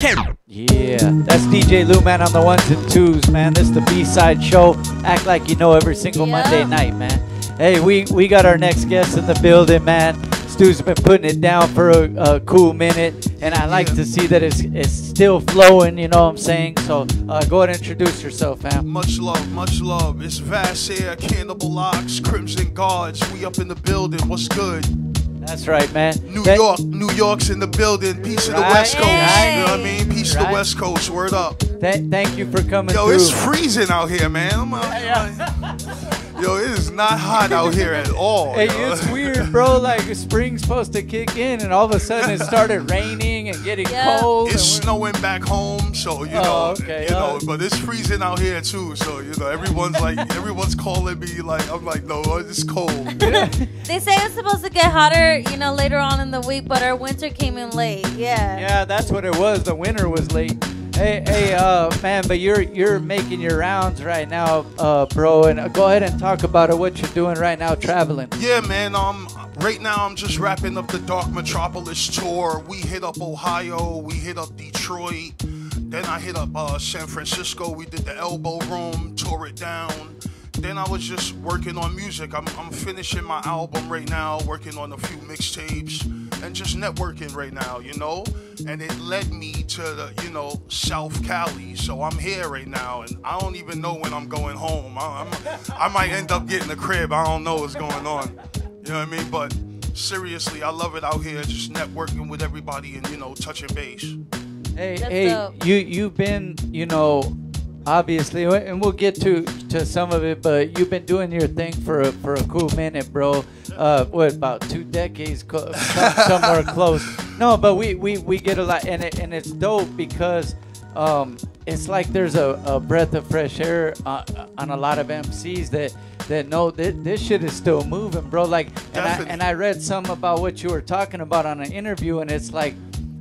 Yeah, that's DJ Lou, man, on the ones and twos, man. This is the B-side show. Act like you know every single Monday night, man. Hey, we got our next guest in the building, man. Stu's been putting it down for a cool minute, and I like to see that it's still flowing, you know what I'm saying? So go ahead and introduce yourself, fam. Much love, much love. It's Vast Aire, Cannibal Locks, Crimson Guards. We up in the building. What's good? That's right, man. New York's in the building. Peace of the West Coast. Right. You know what I mean? Peace of the West Coast. Word up. Thank you for coming Yo, through. it's freezing out here, man. I'm Yo, it is not hot out here at all. Hey, it's weird, bro. Like, spring's supposed to kick in, and all of a sudden it started raining and getting cold. It's snowing back home, so you know, but it's freezing out here too. So you know, everyone's calling me like, I'm like, no, it's cold. They say it's supposed to get hotter, you know, later on in the week, but our winter came in late. Yeah, that's what it was. The winter was late. Hey, man, but you're making your rounds right now, bro, and go ahead and talk about what you're doing right now, traveling. Yeah, man. Right now I'm just wrapping up the Dark Metropolis tour. We hit up Ohio, we hit up Detroit, then I hit up San Francisco. We did the Elbow Room, tore it down. Then I was just working on music. I'm finishing my album right now, working on a few mixtapes, and just networking right now, you know? And it led me to the, you know, South Cali. So I'm here right now, and I don't even know when I'm going home. I might end up getting a crib. I don't know what's going on. You know what I mean? But seriously, I love it out here, just networking with everybody and, you know, touching base. Hey, you've been, you know, obviously, and we'll get to some of it, but you've been doing your thing for a cool minute, bro. What, about 2 decades, somewhere close. No, but we get a lot, and it's dope because it's like there's a breath of fresh air on a lot of MCs that know this shit is still moving, bro. Like, and I read some about what you were talking about on an interview, and it's like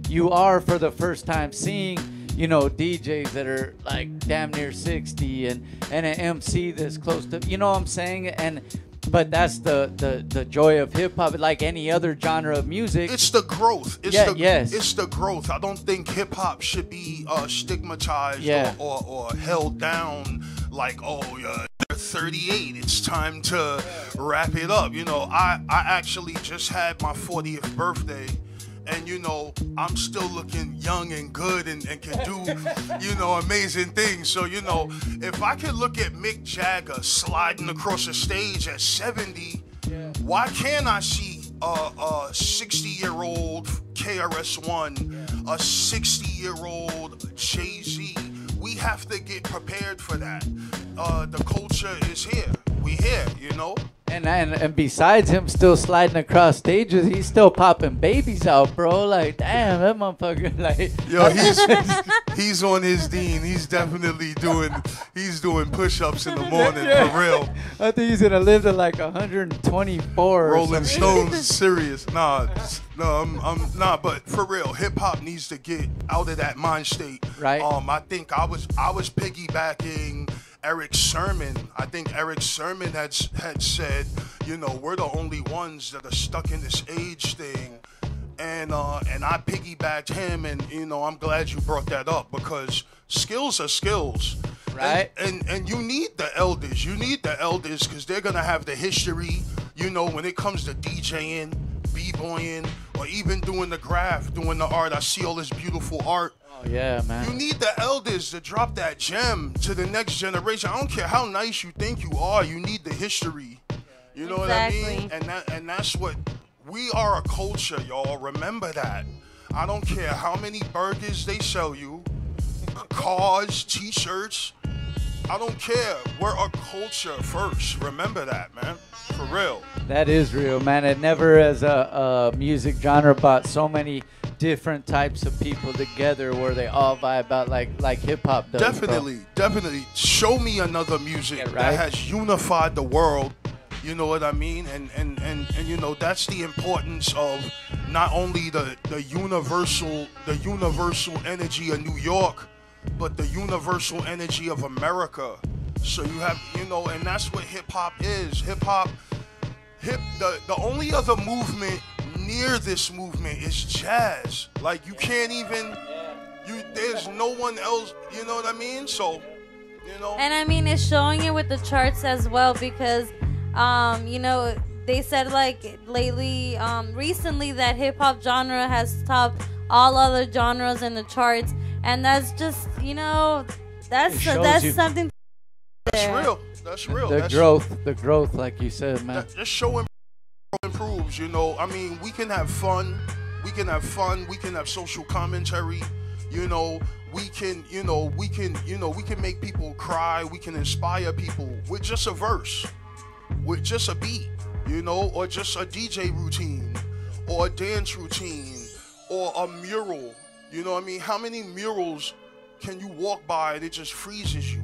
you are for the first time seeing, you know, DJs that are like damn near 60 and an MC that's close to, you know what I'm saying? But that's the joy of hip hop, like any other genre of music. It's the growth. It's the growth. I don't think hip hop should be stigmatized or held down like, oh, you're 38. It's time to wrap it up. You know, I actually just had my 40th birthday. And, you know, I'm still looking young and good and can do, you know, amazing things. So, you know, if I could look at Mick Jagger sliding across the stage at 70, why can't I see a 60-year-old KRS-One, a 60-year-old Jay-Z? We have to get prepared for that. The culture is here. We here, you know? And besides him still sliding across stages, he's still popping babies out, bro. Like, damn, that motherfucker, like... Yo, he's on his Dean. He's definitely doing push-ups in the morning, for real. I think he's gonna live to like 124. Rolling Stones is serious. Nah, but for real, hip-hop needs to get out of that mind state. Right. I think I was piggybacking Eric Sermon. I think Eric Sermon had said, you know, we're the only ones that are stuck in this age thing. And I piggybacked him, and, you know, I'm glad you brought that up because skills are skills. Right. And you need the elders. You need the elders because they're going to have the history, you know, when it comes to DJing, b-boying, or even doing the graph, doing the art. I see all this beautiful art. Oh, yeah, man. You need the elders to drop that gem to the next generation. I don't care how nice you think you are. You need the history. You know what I mean? And that's what we are, a culture, y'all. Remember that. I don't care how many burgers they sell you, cars, T-shirts. I don't care. We're a culture first. Remember that, man. For real. That is real, man. It never as a music genre brought so many different types of people together where they all vibe out like hip hop does. Definitely. Show me another music that has unified the world. You know what I mean? And you know, that's the importance of not only the universal energy of New York, but the universal energy of America. So you have, you know, and that's what hip hop is. The only other movement near this movement is jazz. Like, you can't even, There's no one else, you know what I mean? So, you know. And I mean, it's showing it with the charts as well because, you know, they said like lately, recently that hip hop genre has topped all other genres in the charts, and that's just, you know, that's something. That's real. That's real. The growth, like you said, man. Just showing improves, you know. I mean, we can have fun. We can have social commentary. You know, we can make people cry. We can inspire people with just a verse, with just a beat, you know, or just a DJ routine, or a dance routine, or a mural. You know what I mean? How many murals can you walk by and it just freezes you?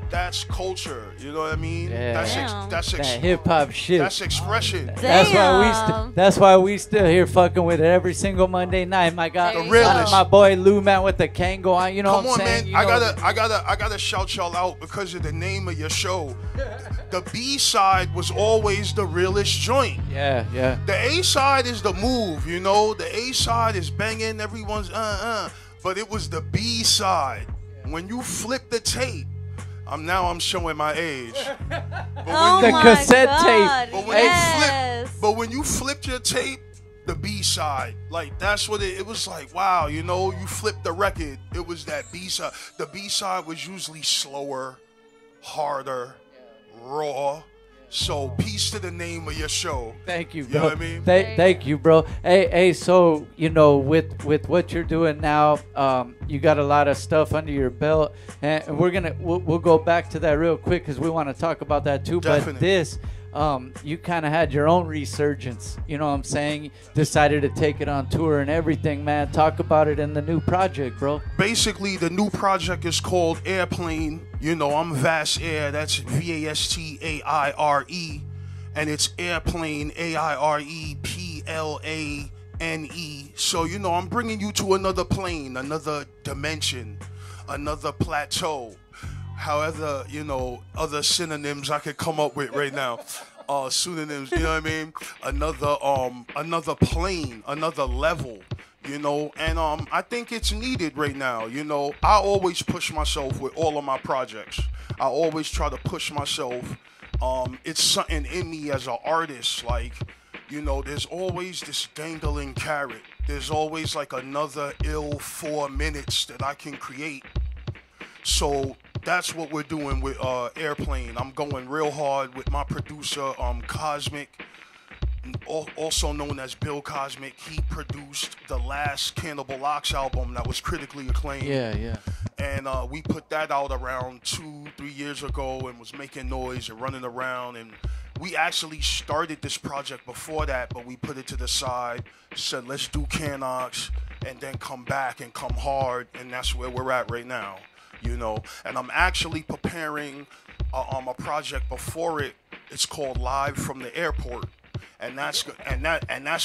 That's culture, you know what I mean? Yeah. That's that hip hop shit. That's expression. That's why we still here fucking with it every single Monday night. My God, my boy Lou Man with the Kango on. You know Come what I'm on, saying? Man. I gotta shout y'all out because of the name of your show. The B side was always the realest joint. Yeah. The A side is the move, you know. The A side is banging, everyone's but it was the B side. When you flip the tape. I'm showing my age. But the cassette tape. But when you flipped your tape, the B side, like that's what it was like. Wow, you know, you flipped the record. It was that B side. The B side was usually slower, harder, raw. So peace to the name of your show. Thank you, bro. You know what I mean? Thank you, bro. Hey, so you know, with what you're doing now, you got a lot of stuff under your belt, and we'll go back to that real quick because we want to talk about that too. Definitely. But this, you kind of had your own resurgence. You know what I'm saying? Decided to take it on tour and everything, man. Talk about it in the new project, bro. Basically, the new project is called Airplane. You know, I'm Vast Air. That's VASTAIRE. And it's Airplane, AIREPLANE. So, you know, I'm bringing you to another plane, another dimension, another plateau. However, you know, other synonyms I could come up with right now. Pseudonyms, you know what I mean? Another plane, another level. You know, and I think it's needed right now. You know, I always push myself with all of my projects. I always try to push myself. It's something in me as an artist. Like, you know, there's always this dangling carrot. There's always like another ill 4 minutes that I can create. So that's what we're doing with Airplane. I'm going real hard with my producer, Cosmic. Also known as Bill Cosmic. He produced the last Cannibal Ox album that was critically acclaimed. Yeah. And we put that out around 2-3 years ago and was making noise and running around. And we actually started this project before that, but we put it to the side, said let's do Canox and then come back and come hard. And that's where we're at right now, you know. And I'm actually preparing a project before it. It's called Live from the Airport. And that's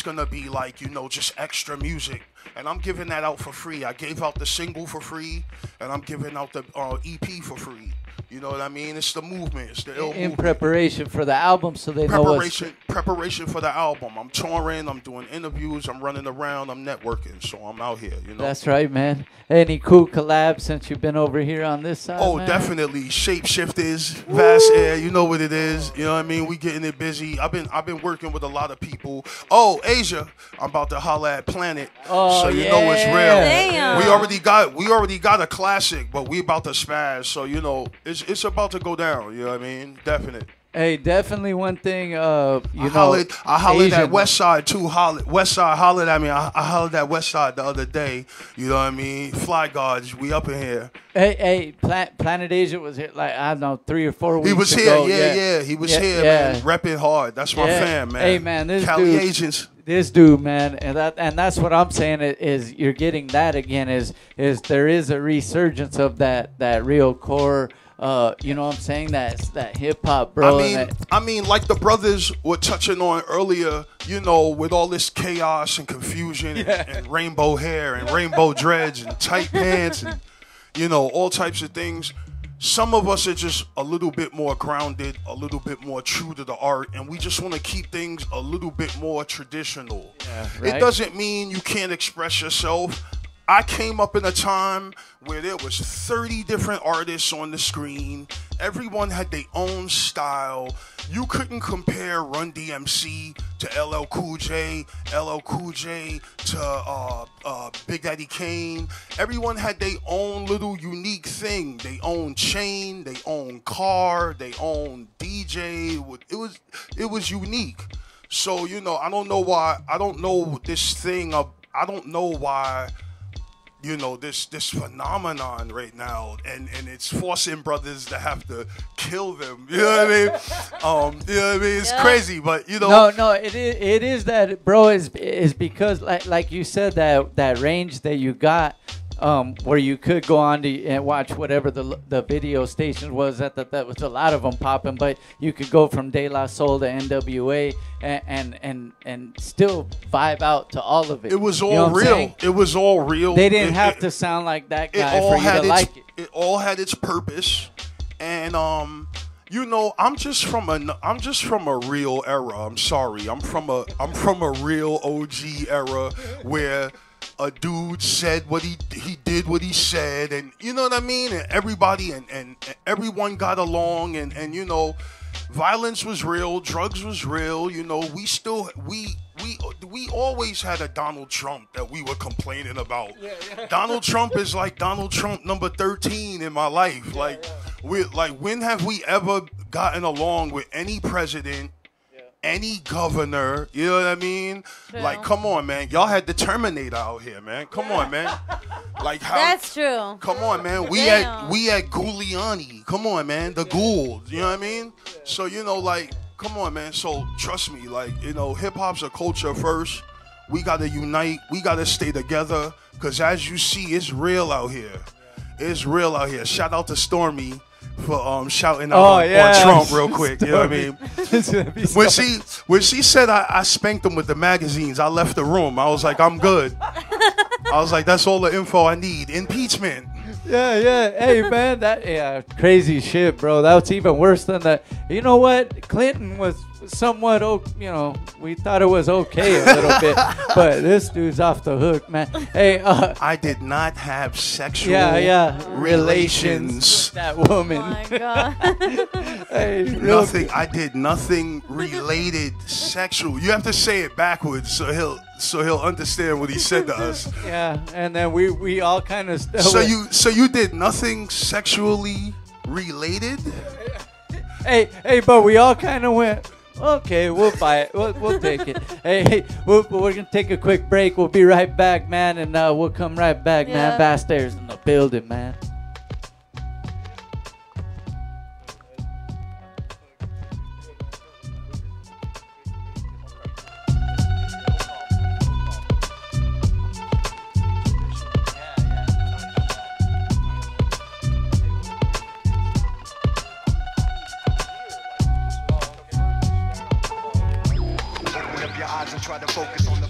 gonna be like, you know, just extra music, and I'm giving that out for free. I gave out the single for free, and I'm giving out the EP for free. You know what I mean? It's the movement. It's the ill movement. In preparation for the album, so they know preparation for the album. I'm touring. I'm doing interviews. I'm running around. I'm networking. So I'm out here. You know. That's right, man. Any cool collabs since you've been over here on this side? Oh, man? Definitely. Shapeshifters, Vast Air. You know what it is. You know what I mean? We getting it busy. I've been working with a lot of people. Oh, Asia. I'm about to holla at Planet. Oh, so you know it's real. Damn. We already got a classic, but we about to spaz. So you know it's about to go down. You know what I mean? Definite. Hey, definitely one thing. I hollered at West Side too. West Side hollered at me. I hollered at West Side the other day. You know what I mean? Fly Guards, we up in here. Hey, Planet Asia was here like, I don't know, 3 or 4 weeks ago. He was here, yeah. He was here, man. Repping hard. That's my fam, man. Hey, man, this Cali dude, Agents. This dude, man, and that's what I'm saying is you're getting that again. Is there is a resurgence of that real core. You know what I'm saying? That hip hop, bro. I mean, like the brothers were touching on earlier, you know, with all this chaos and confusion and rainbow hair and rainbow dreads and tight pants and, you know, all types of things. Some of us are just a little bit more grounded, a little bit more true to the art, and we just want to keep things a little bit more traditional. Yeah, right? It doesn't mean you can't express yourself. I came up in a time where there was 30 different artists on the screen. Everyone had their own style. You couldn't compare Run DMC to LL Cool J, LL Cool J to Big Daddy Kane. Everyone had their own little unique thing. They own chain, they own car, they own DJ. It was unique. So, you know, I don't know why. I don't know this thing of. I don't know why. You know, this phenomenon right now, and it's forcing brothers to have to kill them. You know what I mean? You know what I mean? It's crazy, but you know. No, it is that, bro. Is because like you said, that range that you got, where you could go on to and watch whatever the video station was. That was a lot of them popping, but you could go from De La Soul to NWA and still vibe out to all of it. It was all real. It was all real. They didn't have to sound like that guy for you to like it. It all had its purpose, and you know, I'm just from a real era. I'm sorry. I'm from a real OG era where a dude said what he did what he said, and you know what I mean, and everybody and everyone got along, and you know, violence was real, drugs was real. You know, we always had a Donald Trump that we were complaining about. Yeah. Donald Trump is like Donald Trump number 13 in my life. When have we ever gotten along with any president? Any governor, you know what I mean? True. Like, come on, man. Y'all had the Terminator out here, man. Come on, man. Like, how? That's true. Come on, man. We had Giuliani. Come on, man. The Gould. You know what I mean? So, you know, like, come on, man. So, trust me, like, you know, hip-hop's a culture first. We got to unite. We got to stay together. Because as you see, it's real out here. It's real out here. Shout out to Stormy for shouting out on Trump real quick. You know what I mean? When she said I spanked him with the magazines, I left the room. I was like, I'm good. I was like, that's all the info I need. Impeachment. Yeah. Hey, man, crazy shit, bro. That was even worse than that. You know what? Clinton was somewhat, you know, we thought it was okay a little bit, but this dude's off the hook, man. Hey, I did not have sexual relations with that woman. Oh my God. Hey, nothing. I did nothing related sexual. You have to say it backwards so he'll understand what he said to us. Yeah, and then we all kind of. So you did nothing sexually related? Hey, but we all kind of went. Okay, we'll buy it. We'll take it. Hey, we're gonna take a quick break. We'll be right back, man, and we'll come right back, man. Bastairs in the building, man. Try to focus on the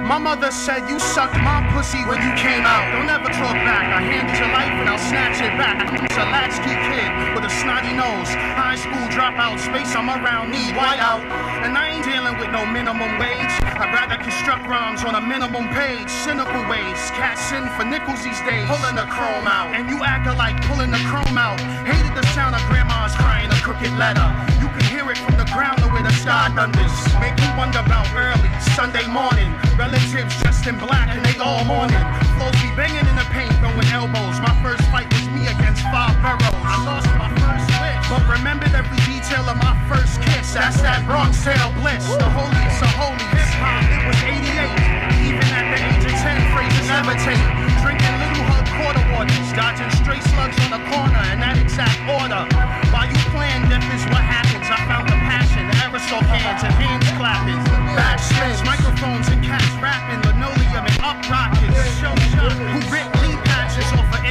My mother said you sucked my pussy when you came out. Don't ever talk back. I handed your life and I'll snatch it back. I'm a latchkey kid with a snotty nose. High school dropout, space I'm around, need white out. And I ain't dealing with no minimum wage. I'd rather construct rhymes on a minimum page. Cynical ways, cats sin for nickels these days. Pulling the chrome out, and you acting like pulling the chrome out. Hated the sound of grandma's crying a crooked letter. You can hear it from the ground the way the sky thunders. Make you wonder about early Sunday morning. Relatives dressed in black and they all mourning. Flows be banging in the paint, throwing elbows. My first fight was me against 5 boroughs. I lost my first wish, but remembered every detail of my first kiss. That's that Bronx Tale bliss, the holiest of holies. Hip-hop, it was 88. Even at the age of 10, phrases levitate. Drinking Little Hug quarter waters, dodging stray slugs on the corner in that exact order. While you plan, death is what happens. I found the passion, aerosol cans and hands clapping. Backspins, microphones and cats rapping, linoleum and up rockets. Show shot who ripped lead patches off of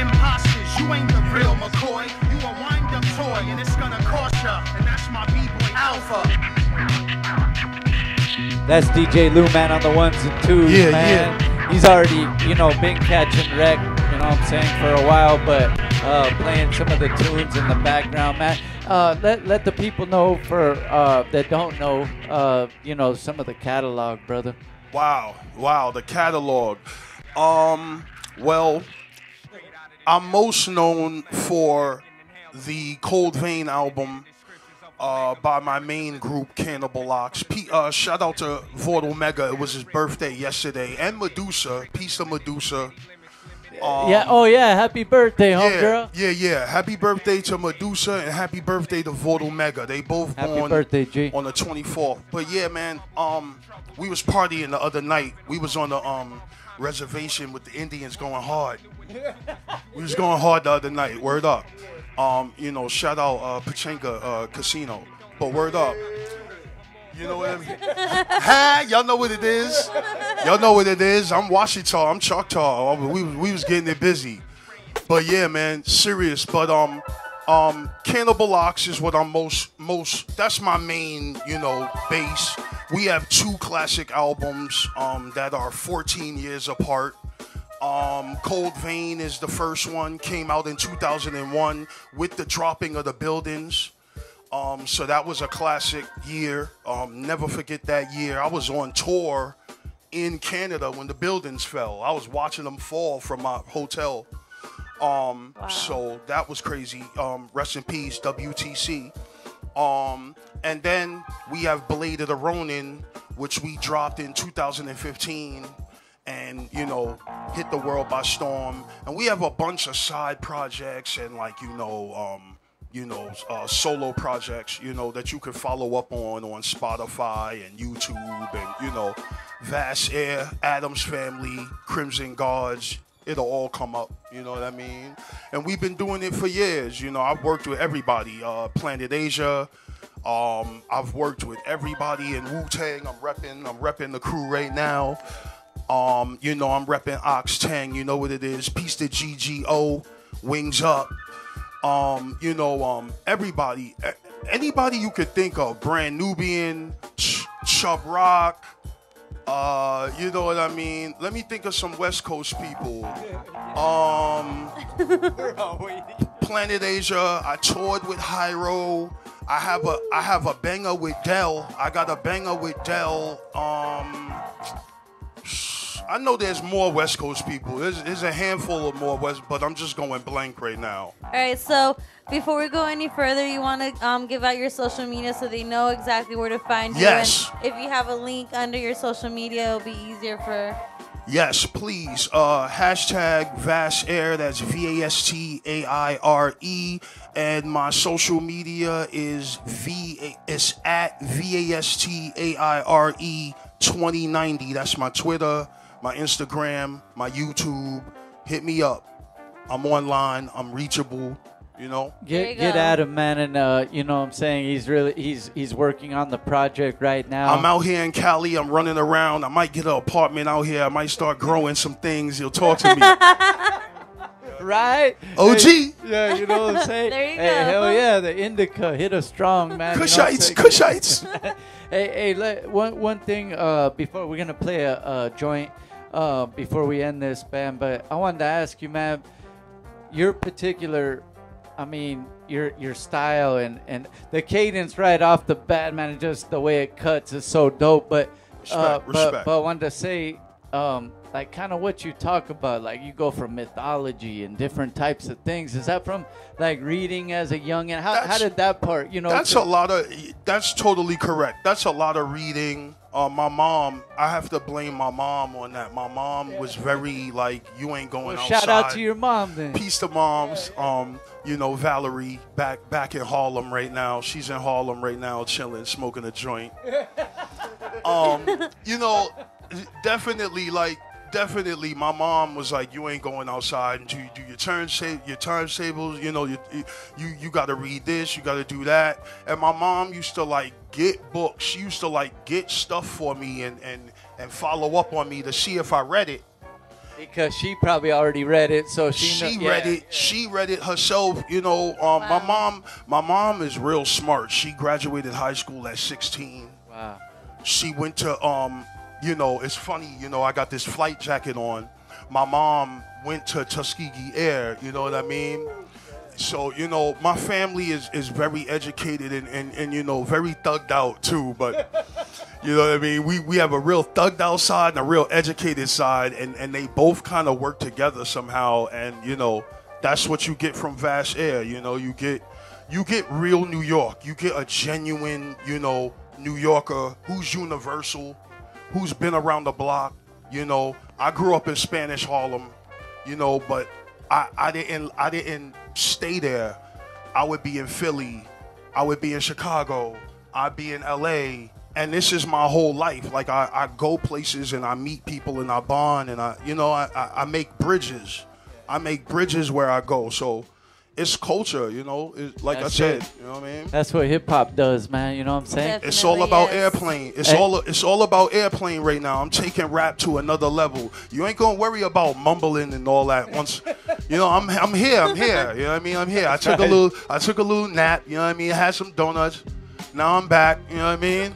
real McCoy. You a wind-up toy, and it's gonna cost ya. And that's my B-boy Alpha. That's DJ Lou, man, on the ones and twos, man. Yeah. He's already, been catching wreck, what I'm saying, for a while, but playing some of the tunes in the background, man. Let the people know that don't know, some of the catalog, brother. Wow, the catalog. Well, I'm most known for the Cold Vein album by my main group, Cannibal Ox. Shout out to Vord Omega. It was his birthday yesterday. And Medusa. Peace to Medusa. Happy birthday, homegirl. Yeah. Happy birthday to Medusa and happy birthday to Vord Omega. They both born birthday, G. on the 24th. But yeah, man, we was partying the other night. We was on the reservation with the Indians going hard. We was going hard the other night. Word up. Shout out Pachinko Casino. But word up. You know what I mean? Hi, y'all know what it is. Y'all know what it is. I'm Washita. I'm Choctaw. We was getting it busy. But yeah, man, serious. But Cannibal Ox is what I'm most. That's my main, base. We have 2 classic albums that are 14 years apart. Cold Vein is the first one. Came out in 2001 with the dropping of the buildings. So that was a classic year. Never forget that year. I was on tour in Canada when the buildings fell. I was watching them fall from my hotel. Wow. So that was crazy. Rest in peace, WTC. And then we have Blade of the Ronin, which we dropped in 2015 and, hit the world by storm. And we have a bunch of side projects and solo projects, that you can follow up on Spotify and YouTube and, Vast Air, Adam's Family, Crimson Guards. It'll all come up, you know what I mean? And we've been doing it for years. I've worked with everybody. Planet Asia. I've worked with everybody in Wu-Tang. I'm repping the crew right now. I'm repping Ox Tang. You know what it is. Peace to GGO. Wings Up. Everybody, anybody you could think of, Brand Nubian, Chub Rock, you know what I mean? Let me think of some West Coast people. Planet Asia, I toured with Hyro. I have a banger with Dell. I got a banger with Dell. I know there's more West Coast people. There's a handful of more West, but I'm just going blank right now. All right, so before we go any further, you want to give out your social media so they know exactly where to find you. Yes. And if you have a link under your social media, it'll be easier for... Yes, please. Hashtag Vast Air. That's VASTAIRE. And my social media is at VASTAIRE 2090. That's my Twitter, my Instagram, my YouTube. Hit me up. I'm online. I'm reachable. Get at him, man, and what I'm saying, he's working on the project right now. I'm out here in Cali. I'm running around. I might get an apartment out here. I might start growing some things. You'll talk to me. Right? OG. Hey, yeah, you know what I'm saying? There you go. Hell yeah, the indica hit us strong, man. Kushites. Hey, one thing before we're gonna play a joint before we end this, man. But I wanted to ask you, man, your particular, your style and the cadence right off the bat, man, and just the way it cuts is so dope. But respect. But I wanted to say, like, kind of what you talk about, like you go from mythology and different types of things. Is that from like reading as a youngin'? How did that part, That's totally correct. That's a lot of reading. My mom, I have to blame my mom on that. My mom was very like, you ain't going outside. Shout out to your mom then. Peace to moms. Valerie back in Harlem right now. She's in Harlem right now, chilling, smoking a joint. Definitely, my mom was like, you ain't going outside and do your turntables. You got to read this, you got to do that. And my mom used to like get books. She used to like get stuff for me and follow up on me to see if I read it. Because she probably already read it, so she read it. She read it herself. You know, wow. My mom is real smart. She graduated high school at 16. Wow. She went to you know, it's funny. You know, I got this flight jacket on. My mom went to Tuskegee Air. You know what I mean? So, you know, my family is very educated and you know, very thugged out too, but you know what I mean? We have a real thugged out side and a real educated side, and they both kind of work together somehow, and you know, that's what you get from Vast Air. You know, you get real New York. You get a genuine, you know, New Yorker who's universal, who's been around the block. You know, I grew up in Spanish Harlem, you know, but I didn't stay there. I would be in Philly, I would be in Chicago, I'd be in LA, and this is my whole life. Like I go places and I meet people and I bond and I make bridges. I make bridges where I go. So it's culture, you know. Like I said, you know what I mean? That's what hip hop does, man. You know what I'm saying? Definitely it's all about airplane. It's all about airplane right now. I'm taking rap to another level. You ain't gonna worry about mumbling and all that. Once, you know, I'm here. You know what I mean? I'm here. I took a little nap. You know what I mean? I had some donuts. Now I'm back. You know what I mean?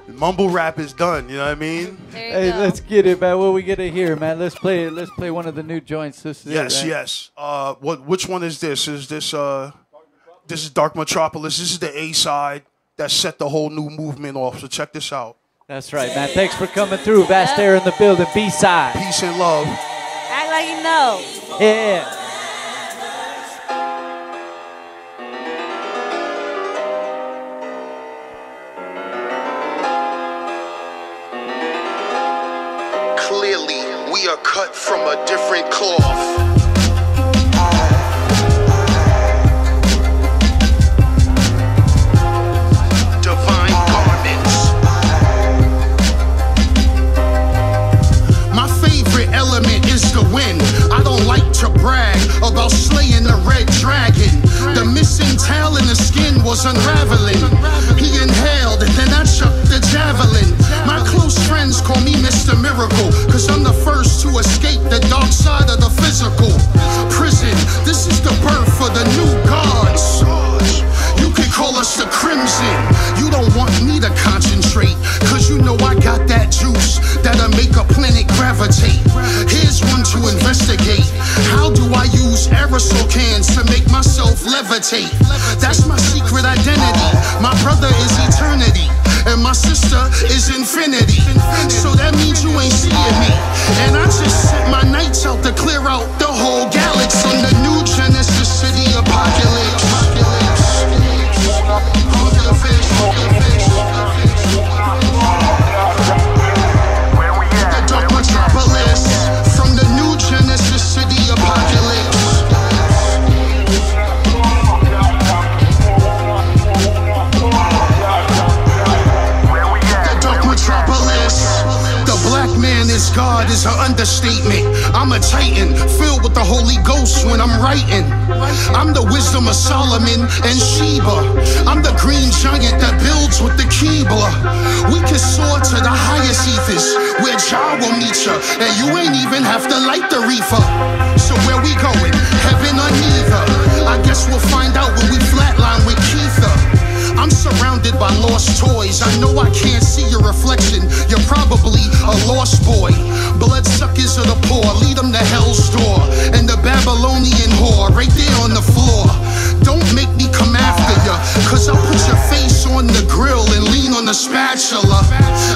Mumble rap is done. You know what I mean? Hey, let's get it, man. What we get to hear, man? Let's play one of the new joints. This is yes, it, right? yes. Which one is this? Is this this is Dark Metropolis. This is the A side that set the whole new movement off. So check this out. That's right, man. Thanks for coming through. Vast Air in the building. B side. Peace and love. Act like you know. Yeah. Clearly, we are cut from a different cloth. Divine garments. My favorite element is the wind. I don't like to brag about slaying the red dragon. The missing tail in the skin was unraveling. He inhaled and then I chucked the javelin. My close friends call me Mr. Miracle, cause I'm the first to escape the dark side of the physical prison. This is the birth of the new gods. You can call us the Crimson. You don't want me to concentrate, cause you know I got that juice that'll make a planet gravitate. Here's one to investigate. How do I use aerosol cans to make myself levitate? That's my secret identity. My brother is eternity, and my sister is infinity. So that means you ain't seeing me. And I just set my nights out to clear out the whole galaxy. In the new Genesis City apocalypse. The Dark Metropolis. From the new Genesis City apocalypse. The Dark Metropolis. The black man is God is an understatement. I'm a titan, filled with the Holy Ghost when I'm writing. I'm the wisdom of Solomon and Sheba. I'm the green giant that builds with the Keebler. We can soar to the highest ethers, where Jah will meet ya, and you ain't even have to light the reefer. So where we going? Heaven or neither? I guess we'll find out when we flatline with Keitha. I'm surrounded by lost toys. I know I can't see your reflection. You're probably a lost boy. Bloodsuckers of the poor, lead them to hell's door. And the Babylonian whore, right there on the floor. Don't make me come after ya, cause I'll put your face on the grill and lean on the spatula.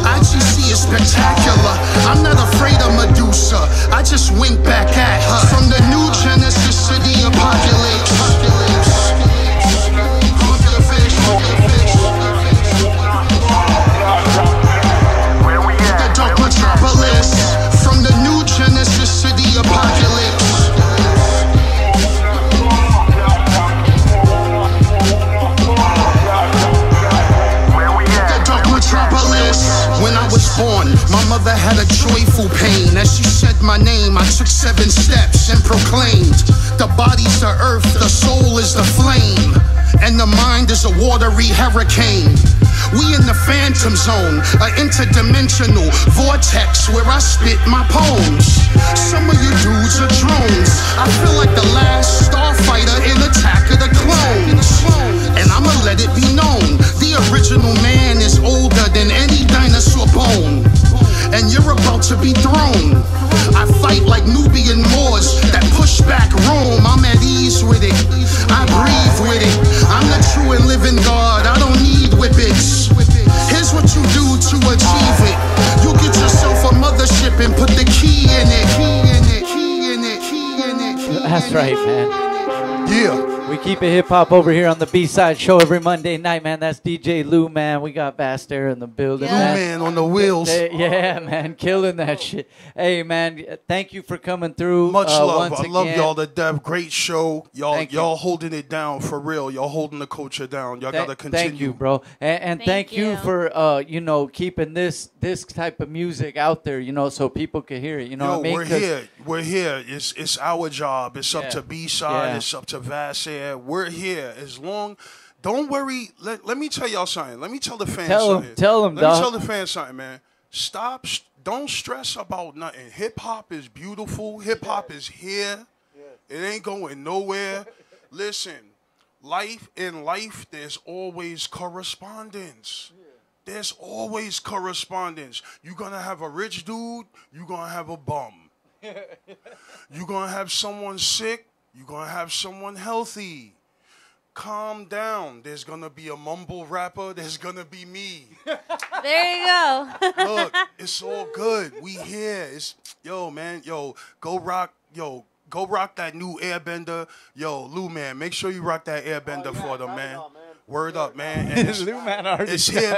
IGC is spectacular. I'm not afraid of Medusa. I just wink back at her. From the new Genesis City apocalypse. The Dark Metropolis. From the new Genesis City apocalypse. The Dark Metropolis. When I was born, my mother had a joyful pain. As she said my name, I took 7 steps and proclaimed, the body's the earth, the soul is the flame. and the mind is a watery hurricane. We in the phantom zone, an interdimensional vortex where I spit my poems. Some of you dudes are drones. I feel like the last starfighter in Attack of the Clones. And I'ma let it be known, the original man is older than any dinosaur bone. And you're about to be thrown. I fight like Nubian Moors that push back Rome. I'm at ease with it, I breathe with it. I'm the true and living God, I don't need whippets. Here's what you do to achieve it. You get yourself a mothership and put the key in it. That's right, man. Yeah. We keep it hip-hop over here on the B-Side Show every Monday night, man. That's DJ Lou, man. We got Vast Air in the building, Yeah. man. Lou Man on the wheels. Yeah, man. Killing that shit. Hey, man, thank you for coming through. Much love. Once I love again. y'all to death. Great show. Thank you. Y'all holding it down for real. Y'all holding the culture down. Y'all got to continue. Thank you, bro. And thank you for, you know, keeping this type of music out there, you know, so people can hear it. You know what I mean? We're here. We're here. It's our job. It's up to B-Side. Yeah. It's up to Vast Air. We're here. As long, don't worry. Let me tell y'all something. Let me tell the fans something. Tell them, Let dog. me tell the fans something, man. Stop. Don't stress about nothing. Hip hop is beautiful. Hip hop is here. It ain't going nowhere. Listen, in life, there's always correspondence. There's always correspondence. You're gonna have a rich dude. You're gonna have a bum. You're gonna have someone sick. You're gonna have someone healthy. Calm down. There's gonna be a mumble rapper. There's gonna be me. There you go. Look, it's all good. We here. Yo, man. Yo, go rock that new Airbender. Yo, Lou, man, make sure you rock that Airbender for them, man. Word up, man. And it's here,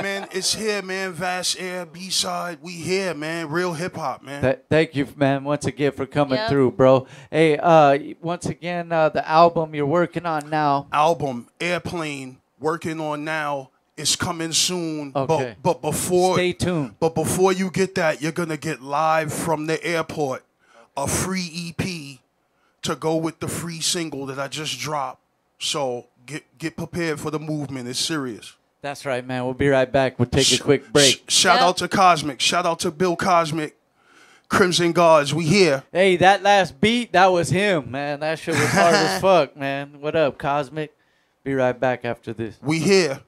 man. It's here, man. Vast Air, B-Side. We here, man. Real hip-hop, man. Thank you, man, once again for coming through, bro. Hey, once again, the album you're working on now. Album, Airplane, working on now. It's coming soon. Okay. But before... Stay tuned. But before you get that, you're going to get live from the airport a free EP to go with the free single that I just dropped. So... Get prepared for the movement. It's serious. That's right, man. We'll be right back. We'll take a quick break. Shout out to Cosmic. Shout out to Bill Cosmic. Crimson Guards. We here. Hey, that last beat, that was him, man. That shit was hard as fuck, man. What up, Cosmic? Be right back after this. We here.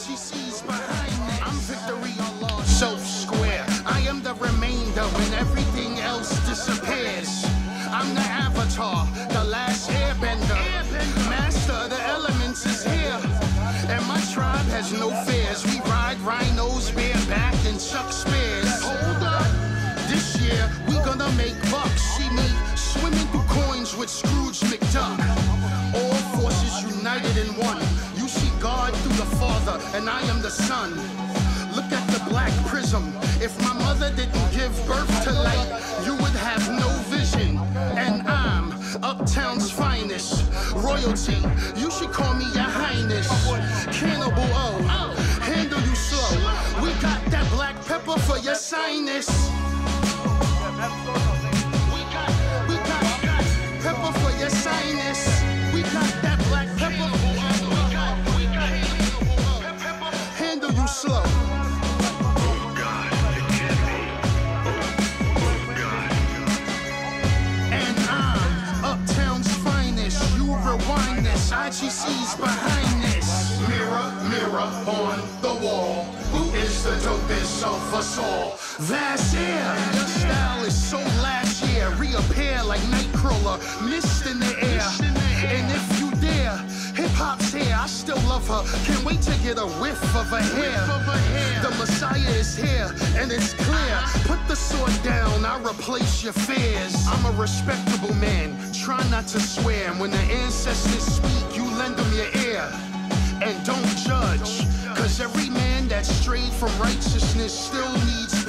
IGC's behind it. I'm victory or loss, self-square. I am the remainder when everything else disappears. I'm the avatar, the last airbender. Master of the elements is here. And my tribe has no fears. We ride rhinos bareback and Chuck Spears. Hold up. This year, we gonna make bucks. See me swimming through coins with Scrooge McDuck. All forces united in one. You see God through the Father, and I am the Son. Look at the black prism. If my mother didn't give birth to light, you would have no vision. And I'm Uptown's finest. Royalty, you should call me your highness. Cannibal O, handle you slow. We got that black pepper for your sinus. We got pepper for your sinus. We got that black pepper. We got handle you slow. And I'm Uptown's finest. You rewind this. IGC's behind this. Mirror, mirror on the wall. Who is the dopest of us all? Vast air. Your style is so last year. Reappear like Nightcrawler. Mist in the air. And if you dare, hip-hop's here. I still love her. Can't wait to get a whiff of her hair. The Messiah is here, and it's clear. Put the sword down, I replace your fears. I'm a respectable man. Try not to swear. And when the ancestors speak, you lend them your ear. And don't judge, cause every man that strayed from righteousness still needs